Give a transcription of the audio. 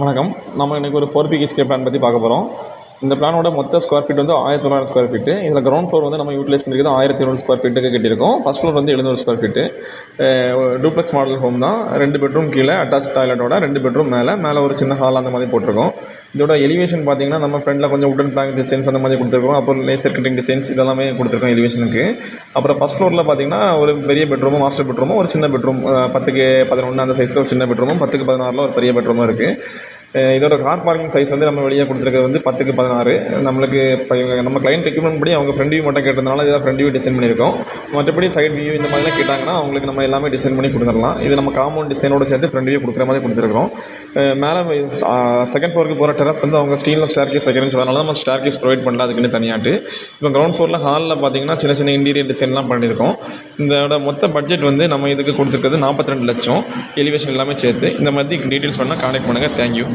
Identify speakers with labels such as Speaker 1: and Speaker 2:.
Speaker 1: வணக்கம். நம்ம இன்றைக்கி ஒரு 4 பிஹெச்கே பிளான் பற்றி பார்க்க போகிறோம். இந்த பிளானோட மொத்த ஸ்கொயர் ஃபீட் வந்து 1900 ஸ்கொயர் ஃபீட்டு. இதில் கிரவுண்ட் ஃப்ளோர் வந்து நம்ம யூட்டிலைஸ் பண்ணிக்கிறது 1200 ஸ்கொயர் ஃபீட்டுக்கு கட்டியிருக்கோம். ஃபஸ்ட் ஃப்ளோர் வந்து 700 square feet. Duplex model home தான். 2 பெட்ரூம் கீழே அட்டாச் டாய்லெட்டோட 2 பெட்ரூம் மேலே ஒரு சின்ன ஹால் அந்த மாதிரி போட்டிருக்கோம். இதோட எலிவேஷன் பார்த்தீங்கன்னா நம்ம ஃப்ரண்டில் கொஞ்சம் உடன் பிளாங்க் டிசைன்ஸ் அந்த மாதிரி கொடுத்துருக்கோம். அப்புறம் லேசர் கட்டிங் டிசைன்ஸ் இதெல்லாமே கொடுத்துருக்கோம் எலிவேஷனுக்கு. அப்புறம் ஃபஸ்ட் ஃப்ளோரில் பார்த்தீங்கன்னா ஒரு பெரிய பெட்ரூமும் மாஸ்டர் பெட்ரூமும் ஒரு சின்ன பெட்ரூம் 10க்கு 11 அந்த சைஸில் ஒரு சின்ன பெட்ரூமும் 10க்கு 16 ஒரு பெரிய பெட்ரூமும் இருக்குது. இதோட கார் பார்க்கிங் சைஸ் வந்து நம்ம வெளியே கொடுத்துருக்கிறது வந்து 10க்கு 16. நம்மளுக்கு இப்போ நம்ம கிளைண்ட் ரெக்யூப்மெண்ட் படி அவங்க ஃப்ரண்ட் வியூ மட்டும் கேட்டதுனால இதை ஃப்ரண்ட் வியூ டிசைன் பண்ணியிருக்கோம். மற்றபடி சைட் வியூ இந்த மாதிரிலாம் கேட்டாங்கன்னா அவங்களுக்கு நம்ம எல்லாமே டிசைன் பண்ணி கொடுத்துடலாம். இது நம்ம காம்பவுண்ட் டிசைனோடு சேர்த்து ஃப்ரண்ட் வியூ கொடுக்குற மாதிரி கொடுத்துருக்கோம். மேலே செகண்ட் ஃப்ளோருக்கு போகிற டெரஸ் வந்து அவங்க ஸ்டீலில் ஸ்டேர் கேஸ் வைக்கிறேன்னு சொன்னதால நம்ம ஸ்டேர் கேஸ் ப்ரொவைட் பண்ணல, அதுக்குன்னு தனியாட்டு. இப்போ கிரவுண்ட் ஃப்ளோரில் ஹாலில் பார்த்தீங்கன்னா சின்ன சின்ன இன்டீரியர் டிசைன்லாம் பண்ணியிருக்கோம். இதோட மொத்த பட்ஜெட் வந்து நம்ம இதுக்கு கொடுத்துருக்கிறது 42 லட்சம் எலிவேஷன் எல்லாமே சேர்த்து. இந்த மாதிரி டீட்டெயில்ஸ் பண்ணால் கான்டாக்ட் பண்ணுங்கள். தேங்க்யூ.